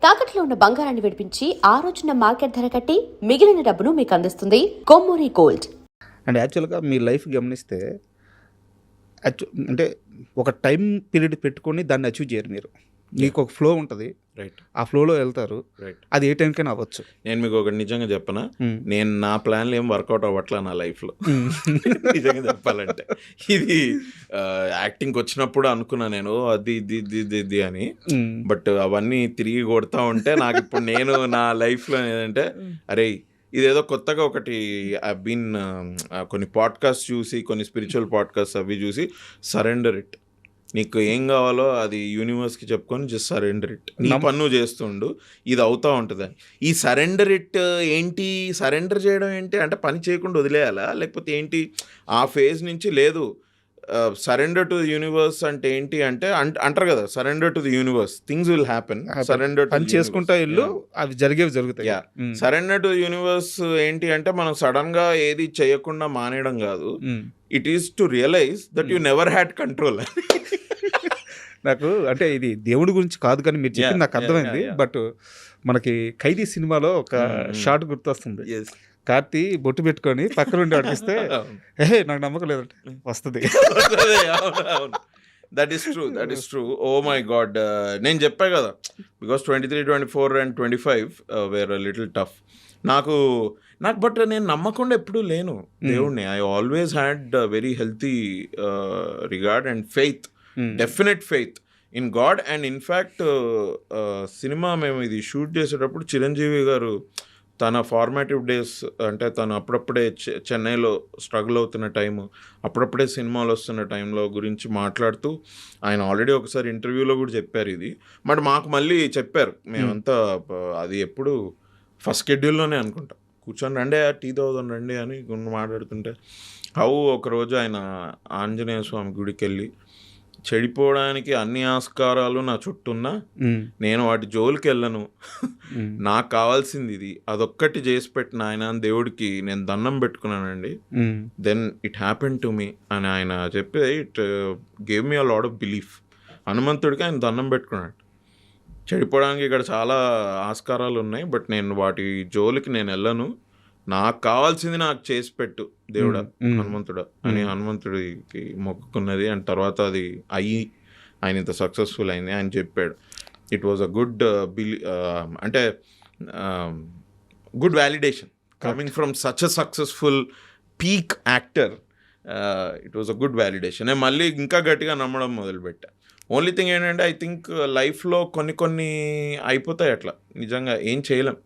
తాకట్లో ఉన్న బంగారాన్ని విడిపించి ఆ రోజున మార్కెట్ ధర కట్టి మిగిలిన డబ్బును మీకు అందిస్తుంది కొమ్మూరి గోల్డ్. అండ్ యాక్చువల్గా మీ లైఫ్ గమనిస్తే అంటే ఒక టైం పీరియడ్ పెట్టుకొని దాన్ని అచీవ్ చేయరు మీరు. మీకు ఒక ఫ్లో ఉంటుంది, రైట్, ఆ ఫ్లోలో వెళ్తారు. రైట్. అది ఏ టైంకైనా అవ్వచ్చు. నేను మీకు ఒకటి నిజంగా చెప్పనా, నేను నా ప్లాన్లు ఏం వర్కౌట్ అవ్వట్లా నా లైఫ్లో. నిజంగా చెప్పాలంటే ఇది యాక్టింగ్కి వచ్చినప్పుడు అనుకున్నా నేను అది ఇది అని, బట్ అవన్నీ తిరిగి కొడతా ఉంటే నాకు ఇప్పుడు నేను నా లైఫ్లో ఏంటంటే అరే ఇదేదో కొత్తగా ఒకటి బీన్ కొన్ని పాడ్కాస్ట్ చూసి, కొన్ని స్పిరిచువల్ పాడ్కాస్ట్ అవి చూసి, సరెండర్ ఇట్, నీకు ఏం కావాలో అది యూనివర్స్కి చెప్పుకొని జస్ట్ సరెండర్ ఇట్, నీ పన్ను చేస్తుండు, ఇది అవుతూ ఉంటుంది. ఈ సరెండర్ ఇట్ ఏంటి, సరెండర్ చేయడం ఏంటి అంటే పని చేయకుండా వదిలేయాలా లేకపోతే ఏంటి? ఆ ఫేజ్ నుంచి లేదు, సరెండర్ టు ది యూనివర్స్ అంటే ఏంటి అంటే అంటారు కదా, surrender to the universe, things will happen. Surrender పని చేసుకుంటా ఇల్లు అవి జరుగుతాయి. సరెండర్ టు యూనివర్స్ ఏంటి అంటే మనం సడన్ గా ఏది చేయకుండా మానేయడం కాదు. It is to realise that you never had control. నాకు అంటే ఇది దేవుడి గురించి కాదు కానీ మీరు చెప్పింది నాకు అర్థమైంది. బట్ మనకి ఖైదీ సినిమాలో ఒక షార్ట్ గుర్తొస్తుంది. కార్తీ బొట్టు పెట్టుకొని పక్కన ఉండి అడిగిస్తే నాకు నమ్మకం లేదంటే వస్తుంది. That is true. Oh my God, నేను చెప్పా కదా, because 23, 24 and 25 were little tough. నాకు బట్ నేను నమ్మకుండా ఎప్పుడూ లేను దేవుడిని. I always had very healthy regard and faith, definite faith in God. And in fact cinema మేము ఇది షూట్ చేసేటప్పుడు చిరంజీవి గారు తన ఫార్మాటివ్ డేస్ అంటే తను అప్పుడప్పుడే చెన్నైలో స్ట్రగుల్ అవుతున్న టైము, అప్పుడప్పుడే సినిమాలు వస్తున్న టైంలో గురించి మాట్లాడుతూ ఆయన ఆల్రెడీ ఒకసారి ఇంటర్వ్యూలో కూడా చెప్పారు ఇది. బట్ మాకు మళ్ళీ చెప్పారు, మేమంతా అది ఎప్పుడు ఫస్ట్ షెడ్యూల్లోనే అనుకుంటా, కూర్చొని రండి టీ తాగుదాం రండి అని మాట్లాడుతుంటే ఒకరోజు ఆయన ఆంజనేయ స్వామి గుడికి వెళ్ళి, చెడిపోవడానికి అన్ని ఆస్కారాలు నా చుట్టూన్నా నేను వాటి జోలికి వెళ్ళను, నాకు కావాల్సింది ఇది, అదొక్కటి చేసి పెట్టిన ఆయన దేవుడికి నేను దండం పెట్టుకున్నానండి, then it happen to me అని ఆయన చెప్పి it gave me a lot of belief. హనుమంతుడికి ఆయన దండం పెట్టుకున్నాడు. చెడిపోవడానికి ఇక్కడ చాలా ఆస్కారాలు ఉన్నాయి, బట్ నేను వాటి జోలికి నేను వెళ్ళను, నాకు కావాల్సింది నాకు చేసి పెట్టు దేవుడా హనుమంతుడా అని హనుమంతుడికి మొక్కుకున్నది. అండ్ తర్వాత అది ఆయన ఇంత సక్సెస్ఫుల్ అయింది. ఆయన చెప్పాడు ఇట్ వాజ్ అ గుడ్ అంటే good validation coming from such a successful peak actor. It was a good validation. నేను మళ్ళీ ఇంకా గట్టిగా నమ్మడం మొదలుపెట్టా. ఓన్లీ థింగ్ ఏంటంటే ఐ థింక్ లైఫ్లో కొన్ని అయిపోతాయి అట్లా, నిజంగా ఏం చేయలేం.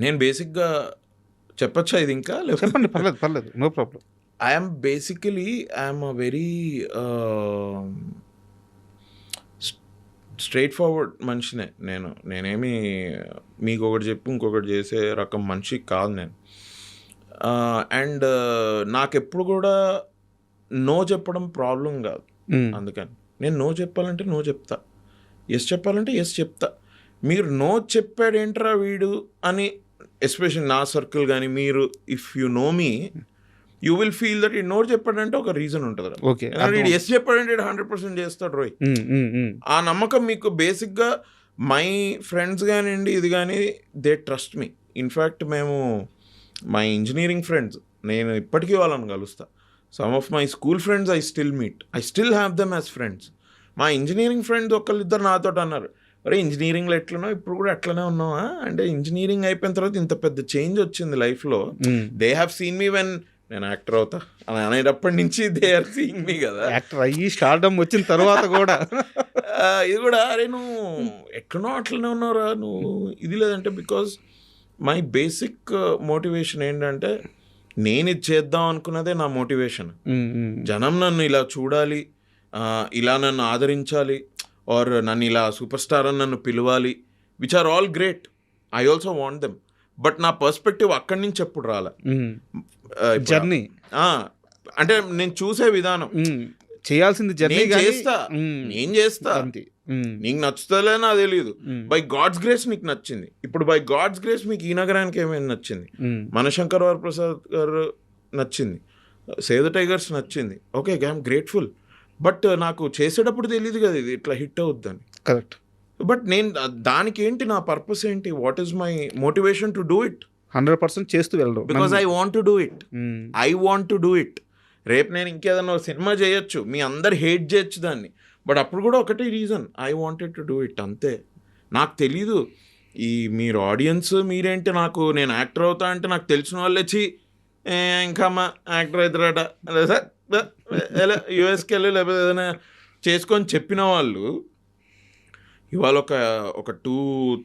నేను బేసిక్గా చెప్పచ్చా ఇది ఇంకా? చెప్పండి, పర్లేదు, no problem. I'm a very straightforward మనిషినే నేనేమి మీకు ఒకటి చెప్పి ఇంకొకటి చేసే రకం మనిషి కాదు నేను. అండ్ నాకెప్పుడు కూడా నో చెప్పడం ప్రాబ్లం కాదు. అందుకని నేను నో చెప్పాలంటే నో చెప్తా, ఎస్ చెప్పాలంటే ఎస్ చెప్తా. మీరు నో చెప్పాడేంట్రా వీడు అని, ఎస్పెషల్లీ నా సర్కిల్ కానీ మీరు, if you know me you will feel that ఈ నో చెప్పాడంటే ఒక రీజన్ ఉంటుంది. వీడు ఎస్ చెప్పాడంటే 100% చేస్తాడు రోయ్. ఆ నమ్మకం మీకు బేసిక్గా మై ఫ్రెండ్స్ కానివ్వండి ఇది కానీ దే ట్రస్ట్ మీ. ఇన్ఫ్యాక్ట్ మేము మై ఇంజనీరింగ్ ఫ్రెండ్స్, నేను ఇప్పటికీ వాళ్ళని కలుస్తా. Some of my school friends I still meet, I still have them as friends. మా ఇంజనీరింగ్ ఫ్రెండ్స్ ఒకళ్ళిద్దరు నాతో అన్నారు, అరే ఇంజనీరింగ్లో ఎట్లనో ఇప్పుడు కూడా అట్లనే ఉన్నావా అంటే, ఇంజనీరింగ్ అయిపోయిన తర్వాత ఇంత పెద్ద చేంజ్ వచ్చింది లైఫ్లో. They have seen me when నేను యాక్టర్ అవుతా అని అనేటప్పటి నుంచి దే ఆర్ సీయింగ్ మీ కదా, యాక్టర్ అయ్యి స్టార్డమ్ వచ్చిన తర్వాత కూడా ఇది కూడా అరే నువ్వు ఎట్లనో అట్లనే ఉన్నావురా నువ్వు ఇది లేదంటే, బికాజ్ మై బేసిక్ మోటివేషన్ ఏంటంటే నేను ఇది చేద్దాం అనుకున్నదే నా మోటివేషన్. జనం నన్ను ఇలా చూడాలి, ఇలా నన్ను ఆదరించాలి, ఆర్ నన్ను ఇలా సూపర్ స్టార్ అని నన్ను పిలవాలి, which are all great, I also want them. But నా పర్స్పెక్టివ్ అక్కడి నుంచి ఎప్పుడు రాలే. జర్నీ అంటే నేను చూసే విధానం, చేయాల్సింది జర్నీ నేను చేస్తా, నీకు నచ్చుతలే నాకు తెలియదు. బై గాడ్స్ గ్రేస్ నీకు నచ్చింది. ఇప్పుడు బై గాడ్స్ గ్రేస్ మీకు ఈ నగరానికి ఏమైనా నచ్చింది, మనశంకర్ వరప్రసాద్ గారు నచ్చింది, సేవ్ ద టైగర్స్ నచ్చింది, ఓకే ఐఎమ్ గ్రేట్ఫుల్. బట్ నాకు చేసేటప్పుడు తెలియదు కదా ఇది ఇట్లా హిట్ అవుద్దని. కరెక్ట్. బట్ నేను దానికి ఏంటి నా పర్పస్ ఏంటి, what is my motivation to do it? 100% చేస్తూ వెళ్ళడం. Because I want to do it. I want to do it. రేపు నేను ఇంకేదన్నా సినిమా చేయొచ్చు, మీ అందరు హేట్ చేయొచ్చు దాన్ని, బట్ అప్పుడు కూడా ఒకటే reason, I wanted to do it, అంతే. నాకు తెలీదు ఈ మీరు ఆడియన్స్ మీరేంటి, నాకు నేను యాక్టర్ అవుతా అంటే నాకు తెలిసిన వాళ్ళు వచ్చి ఇంకా అమ్మ యాక్టర్ అవుతారట లేదా యూఎస్కి వెళ్ళి లేకపోతే ఏదైనా చేసుకొని చెప్పిన వాళ్ళు ఇవాళ ఒక 2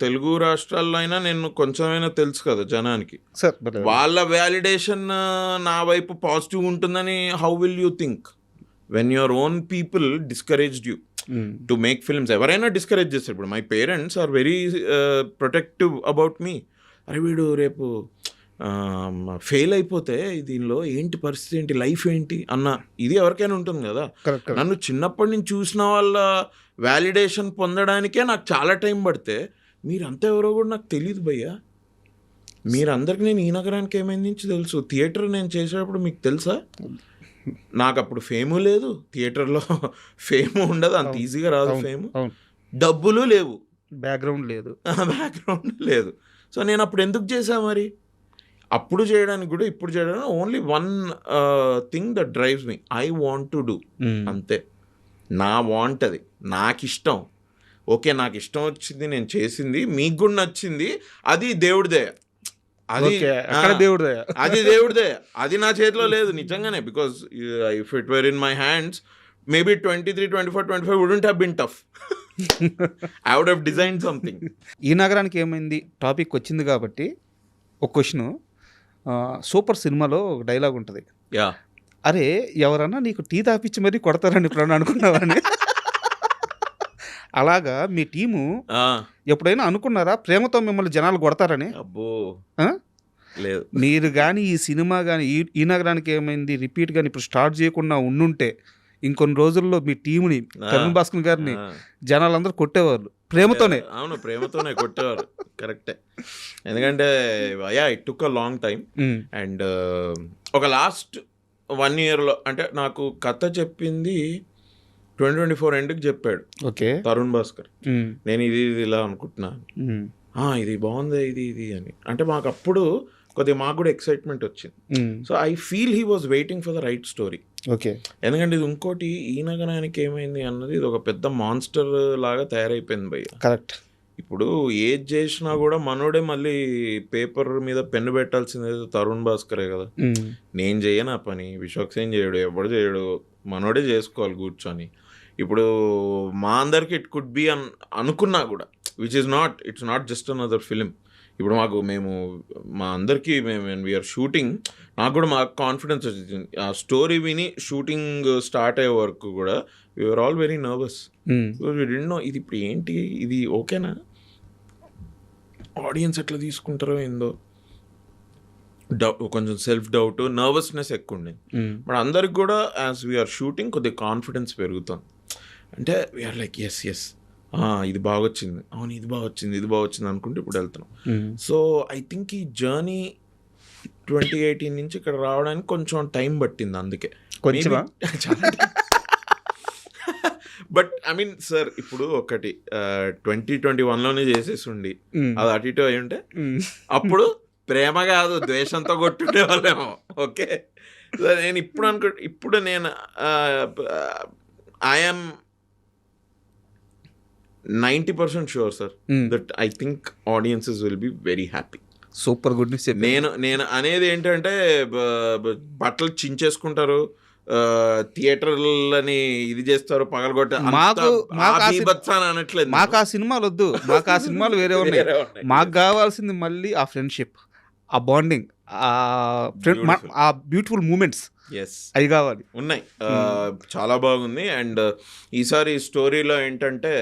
తెలుగు రాష్ట్రాల్లో అయినా నేను కొంచెమైనా తెలుసు కదా జనానికి, సార్ వాళ్ళ వ్యాలిడేషన్ నా వైపు పాజిటివ్ ఉంటుందని how will you think when your own people discouraged you to make films? ఎవరైనా డిస్కరేజ్ చేస్తారు. ఇప్పుడు my parents are very protective about me. అరే వీడు రేపు ఫెయిల్ అయిపోతే దీనిలో ఏంటి పరిస్థితి, ఏంటి లైఫ్ ఏంటి అన్న ఇది ఎవరికైనా ఉంటుంది కదా. నన్ను చిన్నప్పటి నుంచి చూసిన వాళ్ళ వ్యాలిడేషన్ పొందడానికే నాకు చాలా టైం పడితే మీరంతా ఎవరో కూడా నాకు తెలియదు భయ్యా. మీరందరికీ నేను ఈ నగరానికి ఏమైంది నుంచి తెలుసు. థియేటర్ నేను చేసేటప్పుడు మీకు తెలుసా, నాకు అప్పుడు ఫేము లేదు, థియేటర్లో ఫేమ్ ఉండదు, అంత ఈజీగా రాదు ఫేమ్, డబ్బులు లేవు, బ్యాక్గ్రౌండ్ లేదు. సో నేను అప్పుడు ఎందుకు చేశా మరి? అప్పుడు చేయడానికి కూడా ఇప్పుడు చేయడానికి only one thing that drives me, I want to do, అంతే. నా వాంట్ అది, నాకు ఇష్టం. ఓకే నాకు ఇష్టం వచ్చింది, నేను చేసింది, మీకు కూడా నచ్చింది, అది దేవుడిదే. అది దేవుడిదే, అది నా చేతిలో లేదు నిజంగానే. Because if it were in my hands maybe 23, 24, 25 wouldn't have been tough. I would have designed something. ఈ నగరానికి ఏమైంది టాపిక్ వచ్చింది కాబట్టి ఒక క్వశ్చన్, సూపర్ సినిమాలో ఒక డైలాగ్ ఉంటుంది, అరే ఎవరన్నా నీకు టీ తాపిచ్చి మరీ కొడతారని ఇప్పుడు అనుకున్నావని. అలాగా మీ టీము ఎప్పుడైనా అనుకున్నారా ప్రేమతో మిమ్మల్ని జనాలు కొడతారని? అబ్బో లేదు. మీరు కానీ ఈ సినిమా కానీ ఈ నగరానికి ఏమైంది రిపీట్ కానీ ఇప్పుడు స్టార్ట్ చేయకుండా ఉండుంటే ఇంకొన్ని రోజుల్లో మీ టీముని తరుణ్ భాస్కర్ గారిని జనాలందరూ కొట్టేవాళ్ళు ప్రేమతోనే. అవును ప్రేమతోనే కొట్టేవారు, కరెక్టే. ఎందుకంటే it took a long time. And ఒక లాస్ట్ 1 yearలో అంటే నాకు కథ చెప్పింది 2024 ఎండ్కి చెప్పాడు తరుణ్ భాస్కర్. నేను ఇది ఇలా అనుకుంటున్నాను, ఇది బాగుంది ఇది అని. అంటే మాకు అప్పుడు కొద్దిగా మాకు కూడా ఎక్సైట్మెంట్ వచ్చింది. So I feel he was waiting for the right story. ఎందుకంటే ఇది ఇంకోటి ఈ నగరానికి ఏమైంది అన్నది ఇది ఒక పెద్ద మాన్స్టర్ లాగా తయారైపోయింది భయ్య. కరెక్ట్. ఇప్పుడు ఏది చేసినా కూడా మనోడే మళ్ళీ పేపర్ మీద పెన్ను పెట్టాల్సింది తరుణ్ భాస్కరే కదా. నేను చేయను ఆ పని, విశ్వక్సేన్ చేయడు, ఎవడు చేయడు, మనోడే చేసుకోవాలి కూర్చొని. ఇప్పుడు మా అందరికి ఇట్ కుడ్ బి అనుకున్నా కూడా which is not, it's not just another film. ఇప్పుడు మేము మా అందరికీ వీఆర్ షూటింగ్, నాకు కూడా మాకు కాన్ఫిడెన్స్ వచ్చింది. ఆ స్టోరీ విని షూటింగ్ స్టార్ట్ అయ్యే వరకు కూడా we're all very nervous. We didn't know ఇది ఇప్పుడు ఏంటి, ఇది ఓకేనా, ఆడియన్స్ ఎట్లా తీసుకుంటారో ఏందో, కొంచెం సెల్ఫ్ డౌట్, నర్వస్నెస్ ఎక్కువ ఉండేది. బట్ అందరికి కూడా యాజ్ వీఆర్ షూటింగ్ కొద్దిగా కాన్ఫిడెన్స్ పెరుగుతుంది. అంటే వీఆర్ లైక్ ఎస్ ఇది బాగా వచ్చింది, అవును ఇది బాగా వచ్చింది అనుకుంటే ఇప్పుడు వెళ్తున్నాం. సో ఐ థింక్ ఈ జర్నీ 2018 నుంచి ఇక్కడ రావడానికి కొంచెం టైం పట్టింది. అందుకే బట్ ఐ మీన్ సార్ ఇప్పుడు ఒకటి 2021లోనే చేసేసి ఉండి అది అటు ఇటు అయి ఉంటే అప్పుడు ప్రేమ కాదు ద్వేషంతో కొట్టుండే వాళ్ళేమో. ఓకే నేను ఇప్పుడు నేను I'm 90% sure sir that I think audiences will be very happy. Super good news. నేను అనేది ఏంటంటే బట్టలు చించేసుకుంటారు, థియేటర్లని ఇది చేస్తారు, పగలగొట్ట అనట్లేదు. మాకు ఆ సినిమాలు వద్దు, మాకు ఆ సినిమాలు వేరే ఉన్నాయి. మాకు కావాల్సింది మళ్ళీ ఆ ఫ్రెండ్షిప్, ఆ బాండింగ్, ఆ బ్యూటిఫుల్ మూమెంట్స్ అవి కావాలి. ఉన్నాయి, చాలా బాగుంది. అండ్ ఈసారి స్టోరీలో ఏంటంటే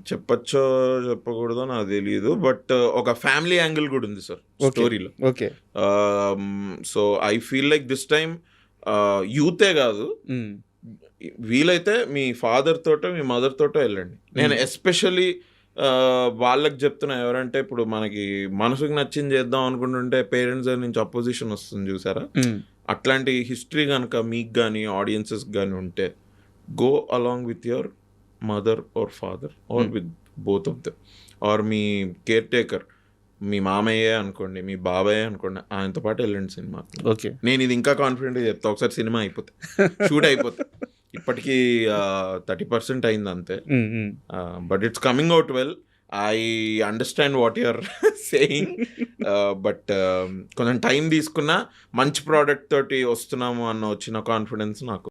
చెప్పచ్చో చెప్పకూడదో నాకు తెలియదు, బట్ ఒక ఫ్యామిలీ యాంగిల్ కూడా ఉంది సార్ స్టోరీలో. Okay. So I feel like this time యూతే కాదు, వీలైతే మీ ఫాదర్ తోటో మీ మదర్ తోటో వెళ్ళండి. నేను ఎస్పెషల్లీ వాళ్ళకి చెప్తున్నా, ఎవరంటే ఇప్పుడు మనకి మనసుకు నచ్చింది చేద్దాం అనుకుంటుంటే పేరెంట్స్ నుంచి అపోజిషన్ వస్తుంది చూసారా, అట్లాంటి హిస్టరీ కనుక మీకు కానీ ఆడియన్సెస్ కానీ ఉంటే go along with your mother or father or with both of them. Or మీ కేర్ టేకర్, మీ మామయ్యే అనుకోండి, మీ బాబాయ్ అనుకోండి, ఆయనతో పాటు వెళ్ళండి సినిమాకి. ఓకే. నేను ఇది ఇంకా కాన్ఫిడెంట్గా చెప్తా, ఒకసారి సినిమా అయిపోతే షూట్ అయిపోతే. ఇప్పటికీ 30% అయింది అంతే. But it's coming out well. I understand what you're saying, but కొంచెం టైం తీసుకున్నా మంచి ప్రోడక్ట్ తోటి వస్తున్నాము అన్న వచ్చిన కాన్ఫిడెన్స్ నాకు